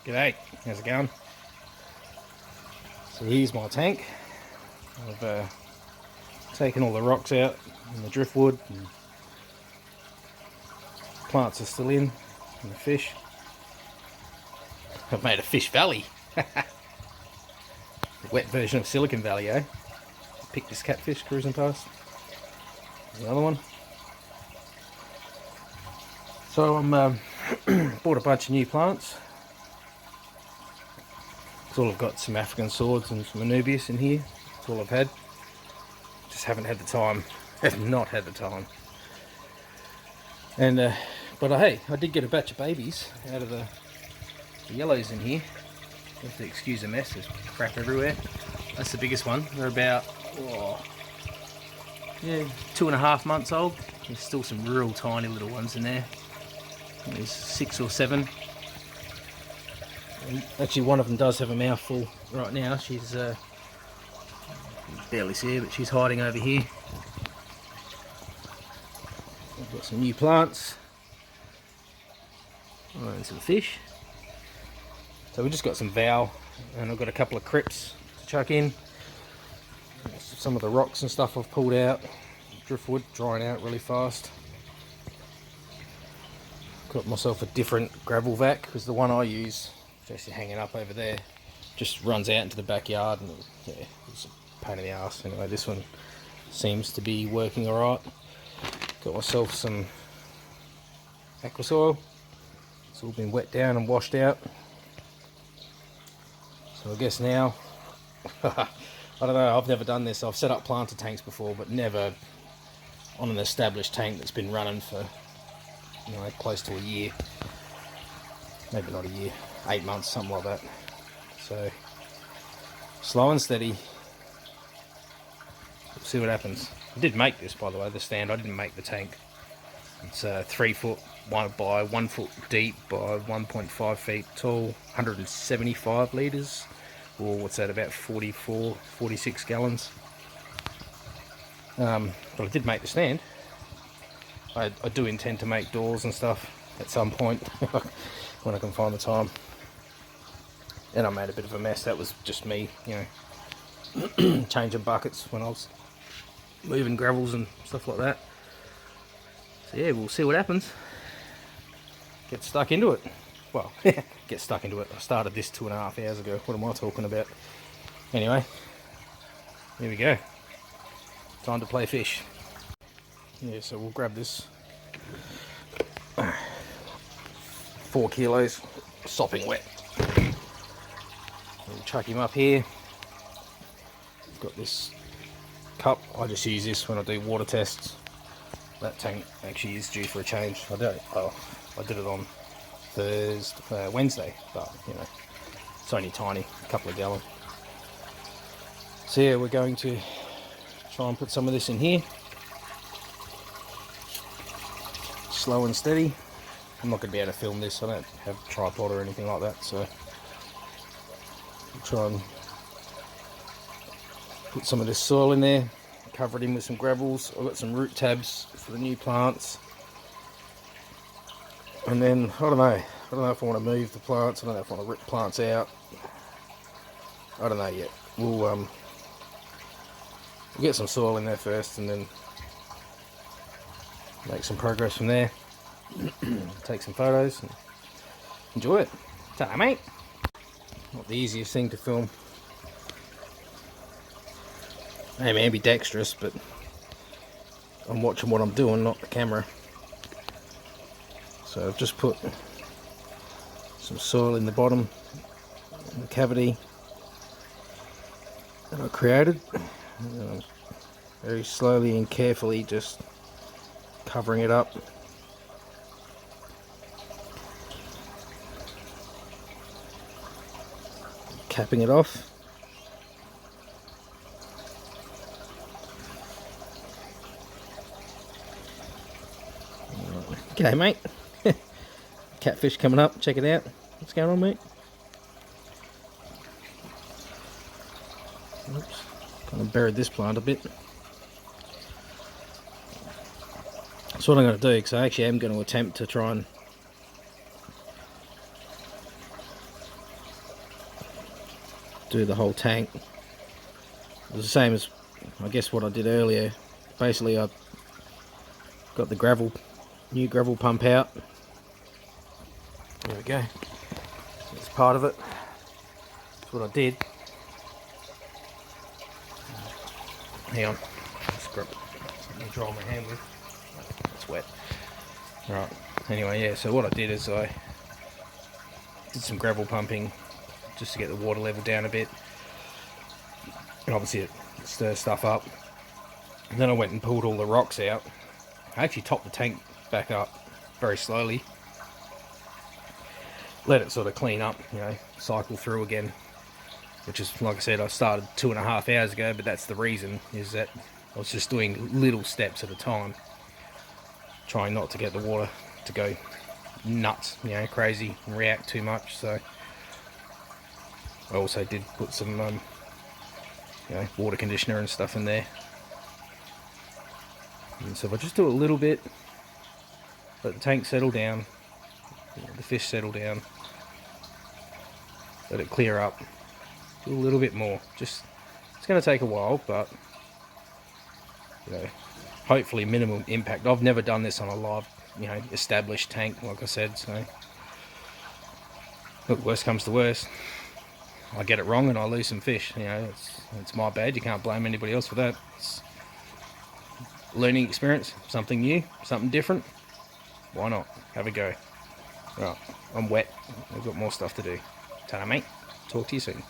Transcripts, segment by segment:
G'day, how's it going? So here's my tank. I've taken all the rocks out and the driftwood, and plants are still in, and the fish. I've made a fish valley. The wet version of Silicon Valley, eh? Picked this catfish cruising past. There's another one. So I'm bought a bunch of new plants. So I've got some African swords and some Anubias in here. That's all I've had. Just haven't had the time. Have not had the time. And but hey, I did get a batch of babies out of the yellows in here. You have to excuse the mess. There's crap everywhere. That's the biggest one. They're about 2.5 months old. There's still some real tiny little ones in there. There's 6 or 7. And actually, one of them does have a mouthful right now. She's barely see her, but she's hiding over here. I've got some new plants and some fish. So we just got some vow, and I've got a couple of crypts to chuck in. Some of the rocks and stuff I've pulled out. Driftwood drying out really fast. Got myself a different gravel vac because the one I use, actually hanging up over there, just runs out into the backyard, and yeah, it's a pain in the ass. Anyway, this one seems to be working alright. Got myself some aqua soil. It's all been wet down and washed out. So I guess now, I don't know, I've never done this. I've set up planter tanks before, but never on an established tank that's been running for, you know, close to a year. Maybe not a year, 8 months, something like that. So, slow and steady. We'll see what happens. I did make this, by the way, the stand. I didn't make the tank. It's 3 foot by 1 foot deep by 1.5 feet tall, 175 litres, or what's that, about 46 gallons. But I did make the stand. I do intend to make doors and stuff at some point when I can find the time. And I made a bit of a mess. That was just me, you know, changing buckets when I was moving gravels and stuff like that. So yeah, we'll see what happens. Get stuck into it. Well, get stuck into it. I started this 2.5 hours ago. What am I talking about? Anyway, here we go. Time to play fish. Yeah, so we'll grab this 4 kilos, sopping wet. We'll chuck him up here. Got this cup. I just use this when I do water tests. That tank actually is due for a change. I did it on Wednesday, but you know, it's only tiny, a couple of gallon. So yeah, we're going to try and put some of this in here. Slow and steady. I'm not going to be able to film this. I don't have a tripod or anything like that, so I'll try and put some of this soil in there, cover it in with some gravels. I've got some root tabs for the new plants, and then I don't know if I want to move the plants. I don't know if I want to rip plants out. I don't know yet. We'll get some soil in there first, and then make some progress from there. Take some photos and enjoy it. Ta, mate. Not the easiest thing to film. I'm ambidextrous, but I'm watching what I'm doing, not the camera. So I've just put some soil in the bottom, in the cavity that I created. Very slowly and carefully just covering it up. Capping it off. G'day, mate. Catfish coming up, check it out. What's going on, mate? Oops, kind of buried this plant a bit. That's what I'm going to do, because I actually am going to attempt to try and do the whole tank. It was the same as, I guess, what I did earlier. Basically, I got the new gravel pump out. There we go. That's part of it. That's what I did. Hang on. Let's grab it. Let me dry my hand with. It's wet. Right. Anyway, yeah, so what I did is I did some gravel pumping just to get the water level down a bit. And obviously it stirs stuff up. And then I went and pulled all the rocks out. I actually topped the tank back up very slowly. Let it sort of clean up, you know, cycle through again. Which is, like I said, I started 2.5 hours ago, but that's the reason, is that I was just doing little steps at a time. Trying not to get the water to go nuts, you know, crazy, and react too much. So I also did put some, you know, water conditioner and stuff in there. And so if I just do a little bit, let the tank settle down, you know, the fish settle down, let it clear up. Do a little bit more. Just, it's going to take a while, but you know, hopefully minimum impact. I've never done this on a live, you know, established tank, like I said. So look, worst comes to worst, I get it wrong and I lose some fish. You know, it's my bad. You can't blame anybody else for that. It's learning experience, something new, something different. Why not? Have a go. Right, I'm wet. I've got more stuff to do. Ta-da, mate. Talk to you soon.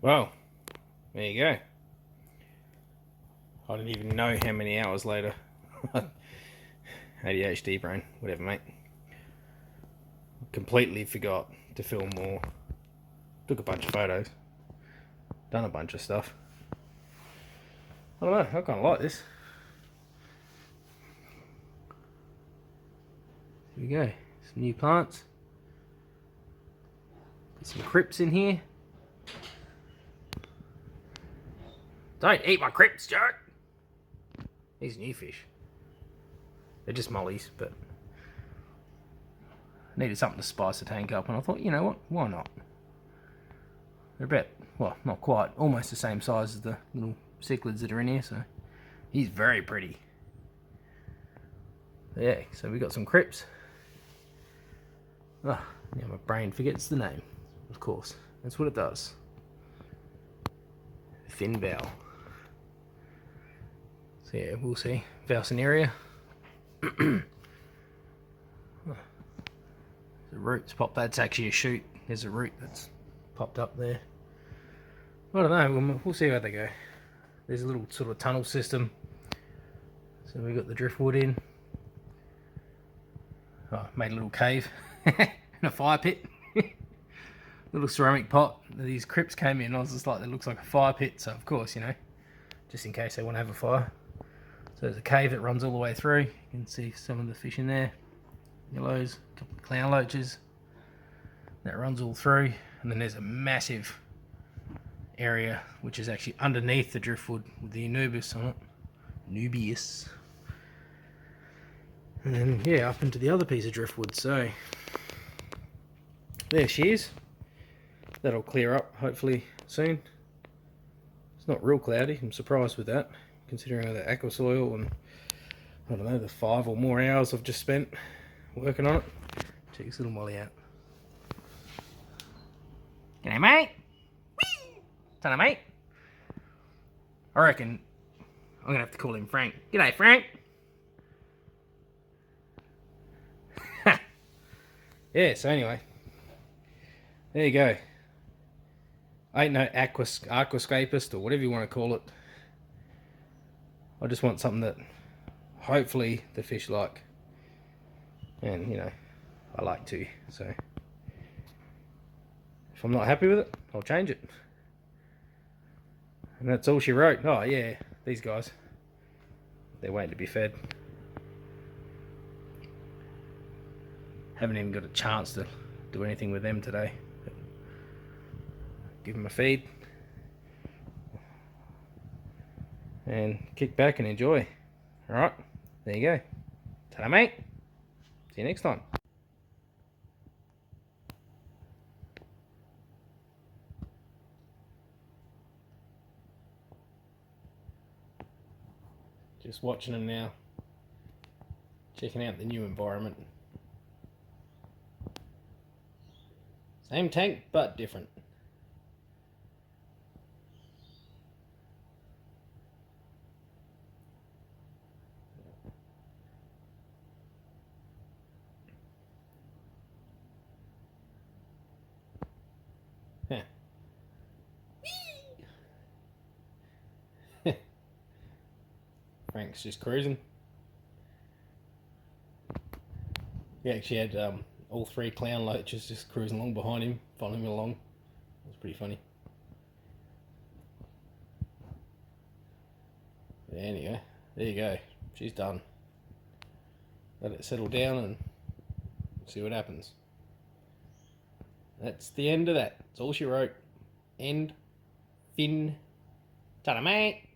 Well, there you go. I don't even know how many hours later. ADHD brain, whatever, mate. Completely forgot to film more. Took a bunch of photos. Done a bunch of stuff. I don't know, I kind of like this. Here we go. Some new plants. Put some crypts in here. Don't eat my crypts, Joe! These new fish. They're just mollies, but I needed something to spice the tank up, and I thought, you know what, why not? They're about, well, not quite, almost the same size as the little cichlids that are in here, so he's very pretty. Yeah, so we got some crypts. Ah, now my brain forgets the name, of course. That's what it does. Fin bow. So yeah, we'll see. Valsinaria. The roots pop. That's actually a shoot. There's a root that's popped up there. I don't know. We'll see how they go. There's a little sort of tunnel system. So we got the driftwood in. Oh, made a little cave and a fire pit. Little ceramic pot that these crypts came in. I was just like, that looks like a fire pit. So of course, you know, just in case they want to have a fire. So there's a cave that runs all the way through. You can see some of the fish in there. Yellows, a couple of clown loaches. That runs all through. And then there's a massive area which is actually underneath the driftwood with the Anubis on it. Nubius. And then, yeah, up into the other piece of driftwood. So there she is. That'll clear up hopefully soon. It's not real cloudy. I'm surprised with that, considering all the aqua soil and I don't know, the 5 or more hours I've just spent working on it. Check this little molly out. G'day, mate. Whee! Mate. I reckon I'm gonna have to call him Frank. G'day, Frank. Yeah, so anyway, there you go. I ain't no aqua-scapist or whatever you want to call it. I just want something that hopefully the fish like. And, you know, I like to. So if I'm not happy with it, I'll change it. And that's all she wrote. Oh, yeah, these guys, they're waiting to be fed. Haven't even got a chance to do anything with them today. Give them a feed and kick back and enjoy. Alright, there you go. Ta-da, mate. See you next time. Just watching them now, checking out the new environment. Same tank, but different. Yeah. Frank's just cruising. He actually had all 3 clown loaches just cruising along behind him, following him along. It was pretty funny. But anyway, there you go. She's done. Let it settle down and see what happens. That's the end of that. That's all she wrote. End. Fin. Ta-da, mate.